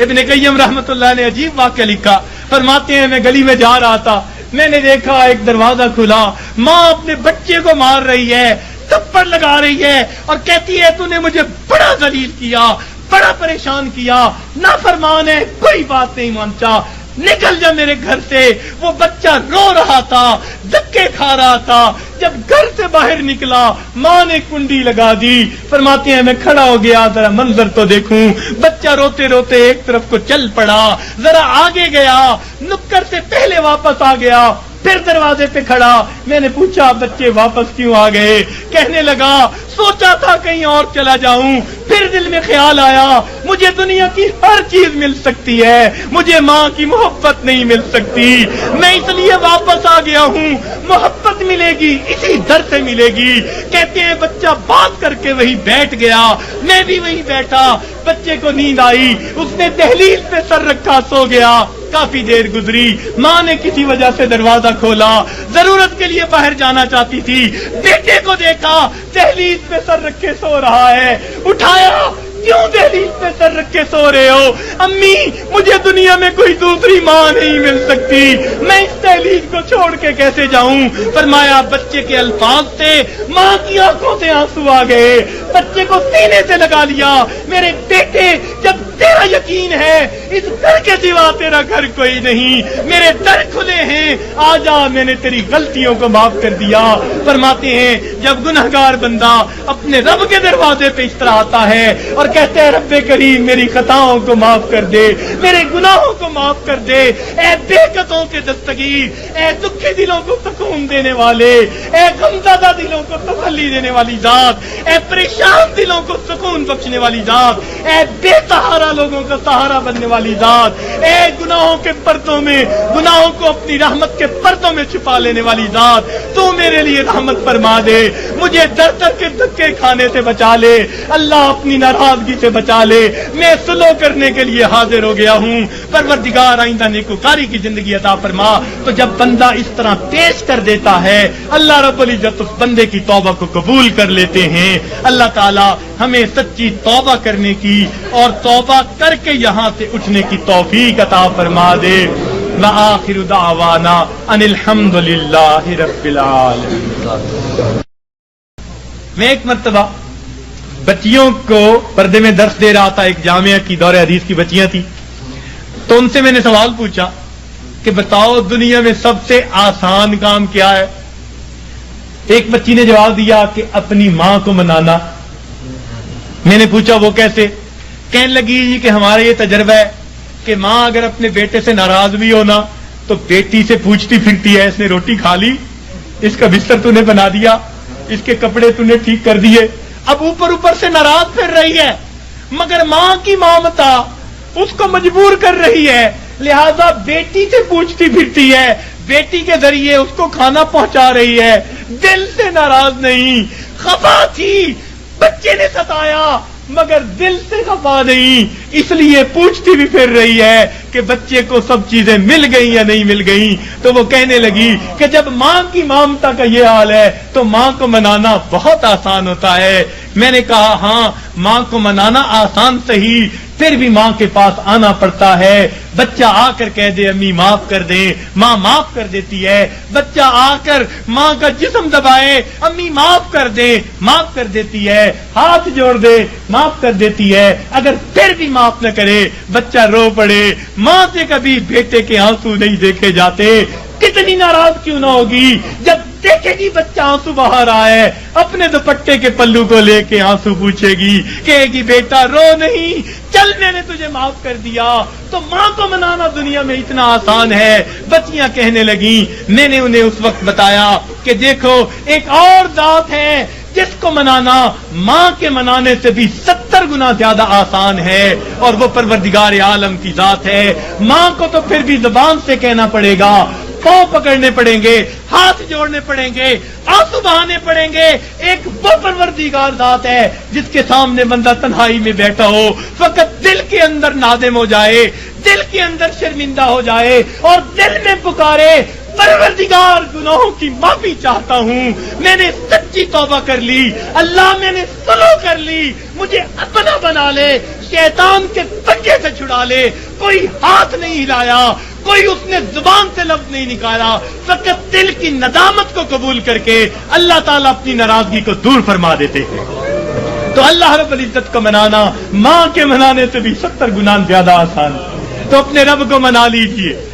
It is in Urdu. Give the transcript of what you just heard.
ابن قیم رحمتullah نے عجیب واقعہ لکھا، فرماتے ہیں میں گلی میں جا رہا تھا، میں نے دیکھا ایک دروازہ کھلا، ماں اپنے بچے کو مار رہی ہے، تھپڑ لگا رہی ہے اور کہتی ہے تو نے مجھے بڑا ذلیل کیا، بڑا پریشان کیا، نافرمان ہے، کوئی بات نہیں مانتا، نکل جا میرے گھر سے۔ وہ بچہ رو رہا تھا، دھکے کھا رہا تھا، جب گھر سے باہر نکلا ماں نے کنڈی لگا دی۔ فرماتے ہیں میں کھڑا ہو گیا ذرا منظر تو دیکھوں، بچہ روتے روتے ایک طرف کو چل پڑا، ذرا آگے گیا، نکر سے پہلے واپس آ گیا، پھر دروازے پہ کھڑا، میں نے پوچھا بچے واپس کیوں آ گئے؟ کہنے لگا سوچا تھا کہیں اور چلا جاؤں، پھر دل میں خیال آیا مجھے دنیا کی ہر چیز مل سکتی ہے، مجھے ماں کی محبت نہیں مل سکتی، میں اس لیے واپس آ گیا ہوں، محبت ملے گی اسی در سے ملے گی۔ کہتے ہیں بچہ بات کر کے وہی بیٹھ گیا، میں بھی وہی بیٹھا، بچے کو نیند آئی، اس نے دہلیز پہ سر رکھا سو گیا۔ کافی دیر گزری، ماں نے کسی وجہ سے دروازہ کھولا، ضرورت کے لیے باہر جانا چاہتی تھی، بیٹے کو دیکھا دہلیز پہ سر رکھے سو رہا ہے، اٹھایا، کیوں دہلیز پہ سر رکھے سو رہے ہو؟ امی مجھے دنیا میں کوئی دوسری ماں نہیں مل سکتی، میں اس دہلیز کو چھوڑ کے کیسے جاؤں؟ فرمایا بچے کے الفاظ سے ماں کی آنکھوں سے آنسو آ گئے، بچے کو سینے سے لگا لیا، میرے بیٹے جب تیرا یقین ہے اس گھر کے سوا تیرا گھر کوئی نہیں، میرے در کھلے ہیں، آ جا، میں نے تیری غلطیوں کو معاف کر دیا۔ فرماتے ہیں جب گنہگار بندہ اپنے رب کے دروازے پہ اس طرح آتا ہے اور کہتے ہیں رب کریم میری خطاؤں کو معاف کر دے، میرے گناہوں کو معاف کر دے، اے بے قطعوں کے دستگیر، اے دکھی دلوں کو سکون دینے والے، اے غمزدہ دلوں کو تسلی دینے والی ذات، اے پریشان دلوں کو سکون بخشنے والی ذات، اے بے سہارا لوگوں کا سہارا بننے والی ذات، اے گناہوں کے پردوں میں گناہوں کو اپنی رحمت کے پردوں میں چھپا لینے والی ذات، تو میرے لیے رحمت فرما دے، مجھے در در کے دھکے کھانے سے بچا لے، اللہ اپنی ناراضگی سے بچا لے، میں سلو کرنے کے لیے حاضر ہو گیا ہوں، پروردگار آئندہ نیکوکاری کی زندگی عطا فرما۔ تو جب بندہ اس طرح پیش کر دیتا ہے اللہ رب العزت اس بندے کی توبہ کو قبول کر لیتے ہیں۔ اللہ تعالی ہمیں سچی توبہ کرنے کی اور توبہ کر کے یہاں سے اٹھنے کی توفیق عطا فرما دے۔ وآخر دعوانا ان الحمد للہ رب العالمین۔ میں ایک مرتبہ بچیوں کو پردے میں درس دے رہا تھا، ایک جامعہ کی دور حدیث کی بچیاں تھیں، تو ان سے میں نے سوال پوچھا کہ بتاؤ دنیا میں سب سے آسان کام کیا ہے؟ ایک بچی نے جواب دیا کہ اپنی ماں کو منانا۔ میں نے پوچھا وہ کیسے؟ کہنے لگی کہ ہمارا یہ تجربہ ہے کہ ماں اگر اپنے بیٹے سے ناراض بھی ہونا تو بیٹی سے پوچھتی پھرتی ہے اس نے روٹی کھا لی، اس کا بستر تو نے بنا دیا، اس کے کپڑے تو نے ٹھیک کر دیے، اب اوپر سے ناراض پھر رہی ہے، مگر ماں کی مامتا اس کو مجبور کر رہی ہے، لہذا بیٹی سے پوچھتی پھرتی ہے، بیٹی کے ذریعے اس کو کھانا پہنچا رہی ہے، دل سے ناراض نہیں، خفا تھی، بچے نے ستایا مگر دل سے خفا نہیں، اس لیے پوچھتی بھی پھر رہی ہے کہ بچے کو سب چیزیں مل گئیں یا نہیں مل گئیں۔ تو وہ کہنے لگی کہ جب ماں کی مامتا کا یہ حال ہے تو ماں کو منانا بہت آسان ہوتا ہے۔ میں نے کہا ہاں ماں کو منانا آسان صحیح، پھر بھی ماں کے پاس آنا پڑتا ہے، بچہ آ کر کہہ دے امی معاف کر دیں، ماں معاف کر دیتی ہے، بچہ آ کر ماں کا جسم دبائے امی معاف کر دیں، معاف کر دیتی ہے، ہاتھ جوڑ دے معاف کر دیتی ہے، اگر پھر بھی معاف نہ کرے بچہ رو پڑے، ماں سے کبھی بیٹے کے آنسو نہیں دیکھے جاتے، کتنی ناراض کیوں نہ ہوگی جب دیکھے گی بچہ آنسو بہا رہا ہے، اپنے دوپٹے کے پلو کو لے کے آنسو پوچھے گی، کہے گی بیٹا رو نہیں، چل میں نے تجھے معاف کر دیا۔ تو ماں کو منانا دنیا میں اتنا آسان ہے۔ بچیاں کہنے لگیں، میں نے انہیں اس وقت بتایا کہ دیکھو ایک اور ذات ہے جس کو منانا ماں کے منانے سے بھی 70 گنا زیادہ آسان ہے، اور وہ پروردگار عالم کی ذات ہے۔ ماں کو تو پھر بھی زبان سے کہنا پڑے گا، پاؤں پکڑنے پڑیں گے، ہاتھ جوڑنے پڑیں گے، آنسو بہانے پڑیں گے، ایک وہ پروردگار ذات ہے جس کے سامنے بندہ تنہائی میں بیٹھا ہو، فقط دل کے اندر نادم ہو جائے، دل کے اندر شرمندہ ہو جائے اور دل میں پکارے پروردگار گناہوں کی معافی چاہتا ہوں، میں نے سچی توبہ کر لی، اللہ میں نے سلو کر لی، مجھے اپنا بنا لے، شیطان کے پنجے سے چھڑا لے۔ کوئی ہاتھ نہیں ہلایا، کوئی اس نے زبان سے لفظ نہیں نکالا، فقط دل کی ندامت کو قبول کر کے اللہ تعالیٰ اپنی ناراضگی کو دور فرما دیتے ہیں۔ تو اللہ رب العزت کو منانا ماں کے منانے سے بھی 70 گنا زیادہ آسان ہے۔ تو اپنے رب کو منا لیجئے۔